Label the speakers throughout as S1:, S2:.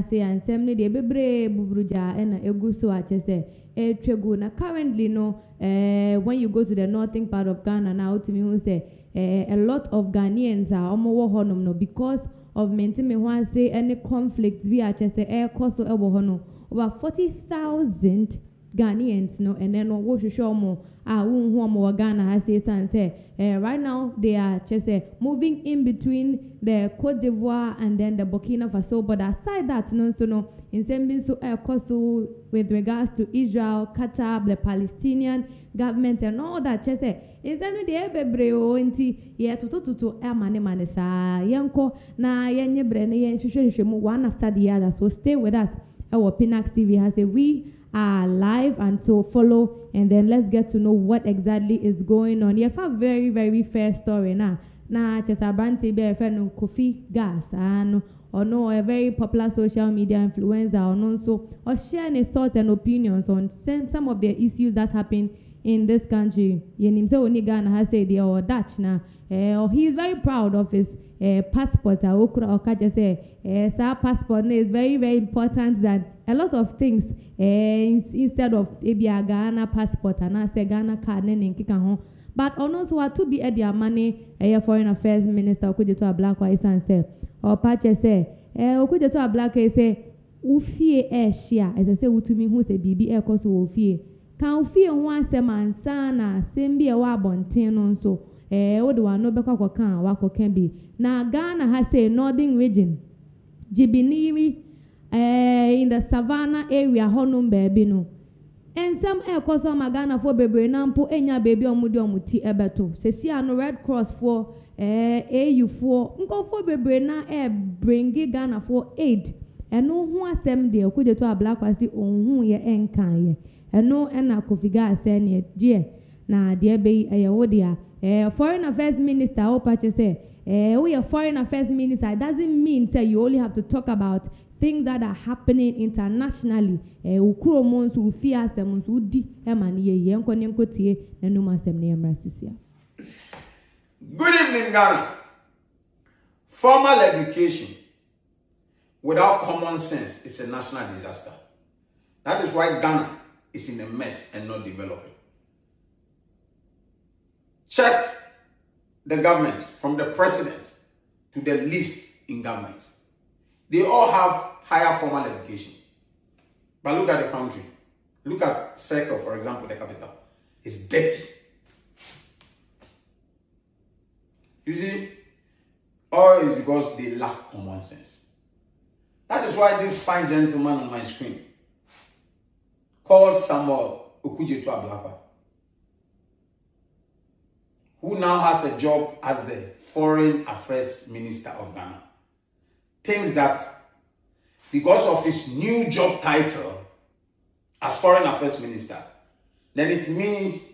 S1: has say and semni de bebre bubruja and eguso achese twegu na currently no when you go to the northern part of Ghana now to me who say a lot of Ghanaians are omo honum no because of maintaining one say any conflict we achese cause so hono over 40,000 Ghanaians no and then wo hwehwe omo omo Ghana has say right now they are just moving in between the Cote d'Ivoire and then the Burkina Faso, but aside that no in same so with regards to Israel, Qatar, the Palestinian government and all that just in same the ebebreo inti ye to mane sa yenko na yenye brene yen hwehwehwe mu one after the other, so stay with us. Our Pinaxtv has we are live and so follow and then let's get to know what exactly is going on. You have a very, very fair story now. Na Chesabanti be no Kofi Gas and or no a very popular social media influencer or no so or share any thoughts and opinions on some of the issues that happen in this country. Yenim se oni Ghana has said they are Dutch na or he is very proud of his passport. Passport is very, very important than a lot of things instead of maybe a Ghana passport and I say Ghana card but also what to be at their money foreign affairs minister could to a black white and say or patch say could to a black say ufie share as I say to me who say BB air cost ufie can fear one man sana same be a wabontin so what do I know beka can wako can be now Ghana has a northern region Jibiniri in the savannah area honum baby no and some air cause on Ghana for baby nampo enya baby omudi omuti ebeto se si ano Red Cross for AU for nko for baby na bring Ghana for aid eno ho asem de okuje to a black kwasi onhu ye enkan ye eno na kofiga asene die na de be wo dia foreign affairs minister opache say we are foreign affairs minister. It doesn't mean say you only have to talk about things that are happening internationally. Good
S2: evening, Ghana. Formal education without common sense is a national disaster. That is why Ghana is in a mess and not developing. Check the government from the president to the least in government. They all have higher formal education. But look at the country. Look at Circle, for example, the capital. It's dirty. You see, all is because they lack common sense. That is why this fine gentleman on my screen called Samuel Okujetu Ablakwa, who now has a job as the Foreign Affairs Minister of Ghana, thinks that because of his new job title as Foreign Affairs Minister, then it means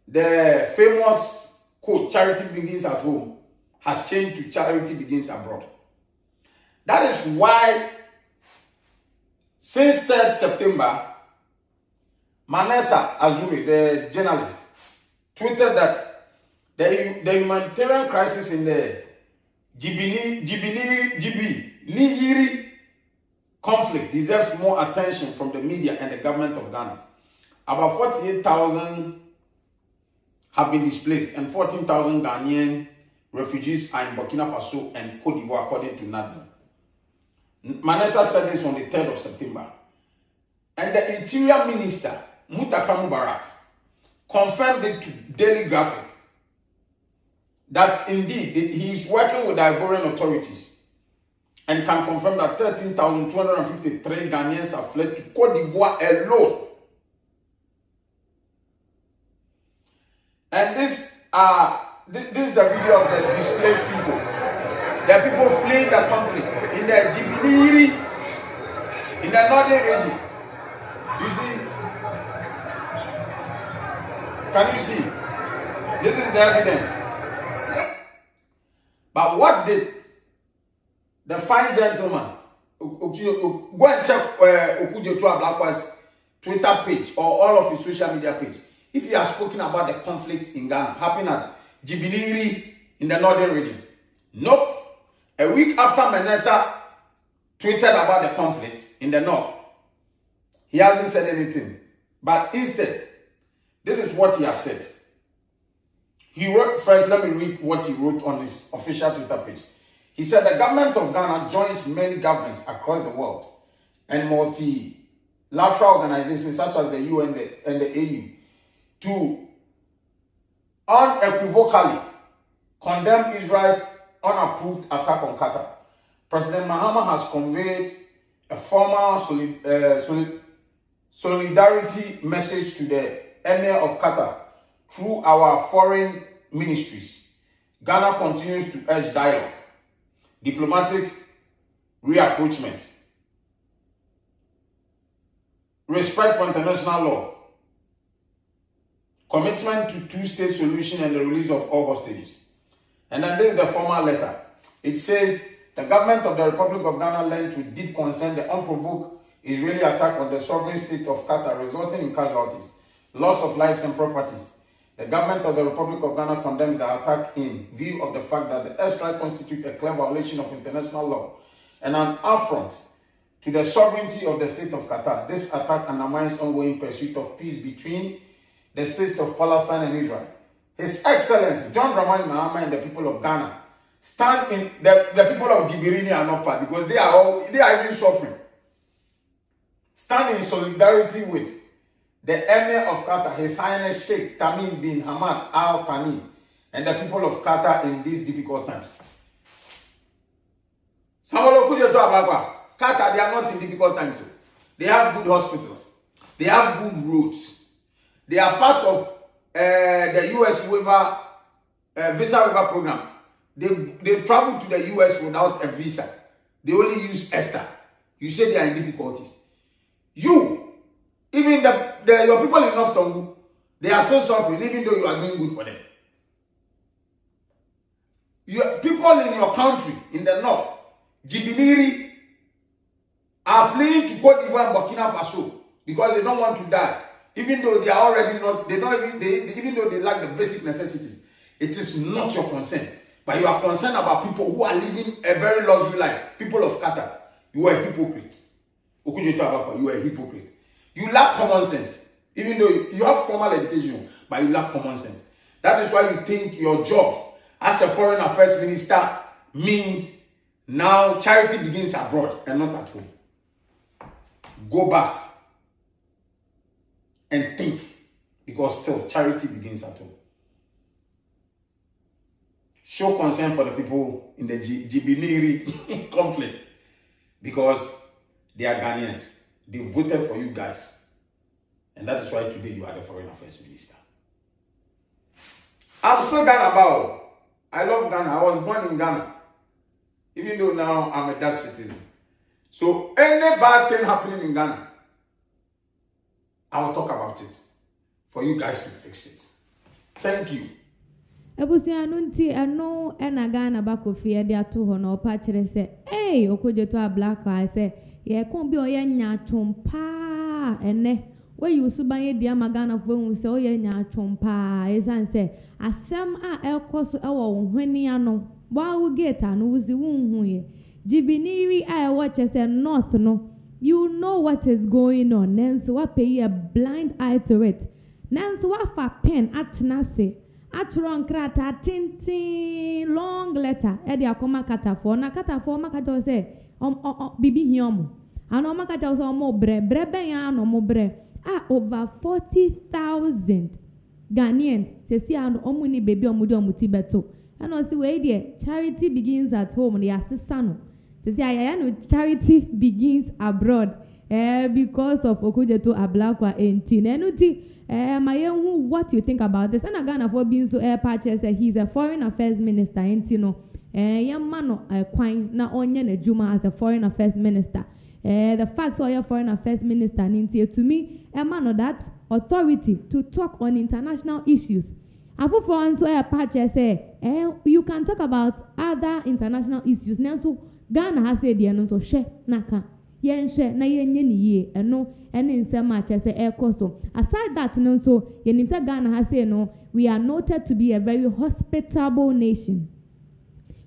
S2: the famous quote, charity begins at home, has changed to charity begins abroad. That is why, since 3rd September, Manessa Azuri, the journalist, tweeted that the humanitarian crisis in the Niyiri conflict deserves more attention from the media and the government of Ghana. About 48,000 have been displaced and 14,000 Ghanaian refugees are in Burkina Faso and Cote d'Ivoire, according to NADMA. Manessa said this on the 3rd of September. And the Interior Minister, Mutaka Mubarak, confirmed it to Daily Graphic that indeed he is working with the Ivorian authorities and can confirm that 13,253 Ghanaians have fled to Cote d'Ivoire alone. And this is a video of the displaced people. The people fleeing the conflict in the Jibiniri, in the northern region. You see? Can you see? This is the evidence. But what did the fine gentleman go and check Okujetu Ablakwa's Twitter page or all of his social media page? If he has spoken about the conflict in Ghana happening at Jibiniri in the northern region. Nope. A week after Manessa tweeted about the conflict in the north. He hasn't said anything. But instead, this is what he has said. He wrote, first let me read what he wrote on his official Twitter page. He said the government of Ghana joins many governments across the world and multilateral organizations such as the UN and the AU to unequivocally condemn Israel's unapproved attack on Qatar. President Mahama has conveyed a formal solidarity message to the Emir of Qatar through our foreign ministries. Ghana continues to urge dialogue, diplomatic reapproachment, respect for international law, commitment to two-state solution and the release of all hostages. And then this is the formal letter. It says, the government of the Republic of Ghana learned with deep concern the unprovoked Israeli attack on the sovereign state of Qatar, resulting in casualties, loss of lives and properties. The government of the Republic of Ghana condemns the attack in view of the fact that the airstrike constitutes a clear violation of international law and an affront to the sovereignty of the state of Qatar. This attack undermines ongoing pursuit of peace between the states of Palestine and Israel. His Excellency John Dramani Mahama and the people of Ghana stand in the people of Jibirini are not part because they are even suffering. Stand in solidarity with the Emir of Qatar, His Highness Sheikh Tamim bin Hamad Al Thani, and the people of Qatar in these difficult times. Qatar, they are not in difficult times. They have good hospitals. They have good roads. They are part of the US waiver, visa waiver program. They travel to the US without a visa. They only use ESTA. You say they are in difficulties. Even your people in North Tongu, they are still suffering, even though you are doing good for them. Your people in your country, in the north, Jibiniri, are fleeing to Cote d'Ivoire and Burkina Faso because they don't want to die. Even though they are already not, even though they lack the basic necessities, it is not your concern. But you are concerned about people who are living a very luxury life. People of Qatar, you are a hypocrite. You are a hypocrite. You lack common sense. Even though you have formal education, but you lack common sense. That is why you think your job as a foreign affairs minister means now charity begins abroad and not at home. Go back and think, because still charity begins at home. Show concern for the people in the Jibiniri conflict, because they are Ghanaians. They voted for you guys. And that is why today you are the foreign affairs minister. I'm still Ghana bow. I love Ghana. I was born in Ghana. Even though now I'm a Dutch citizen. So any bad thing happening in Ghana, I will talk about it for you guys to fix it. Thank you.
S1: Ebusia nunti eno ena Ghana bakofi e dia to ho na opa kire se okojeto a black eye se ye kon bi oye nya twompa ene we yusu ban ye dia magana fo hu se oye nya twompa esan se asem a ekoso ewo hwani ano ba wo gate anu wuzi wunhu ye Jibiniri a watch se north no, you know what is going on. Nanso what pay a blind eye to it. Nanso what fa pen atnase atron krata tintin long letter e dia koma katafo na katafo makato se bibi hiomo ano makato so mo bre ben ya no mo bre over 40,000 Ghanaians se si ano omuni baby omudi omuti beto ano si we there charity begins at home the assistant to say charity begins abroad because of Okujeto Ablakwa entin enuti mayenhu what you think about this and Ghana for being so patches he's a foreign affairs minister entino yamano kwan na onye na juma as a foreign affairs minister the fact so your foreign affairs minister ninti to me man that authority to talk on international issues afofo anso patches you can talk about other international issues now so Ghana has said no so she naka yen she na yen ni ye eno ene nsem a chese ekoso aside that no so yenimta Ghana has said no we are noted to be a very hospitable nation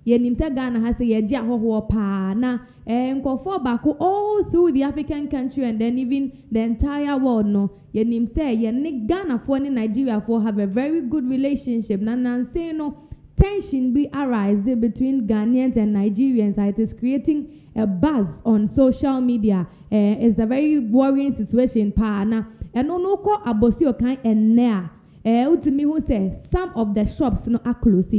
S1: yenim say Ghana has a yeji ahoho pa na nkofo bako all through the African country and then even the entire world no yenim say ye Ghana for ni Nigeria for have a very good relationship na nanse no tension be arising between Ghanaians and Nigerians. It is creating a buzz on social media. It's a very worrying situation pa na eno no ko abosi okan enne a ultimi who say some of the shops no are closed.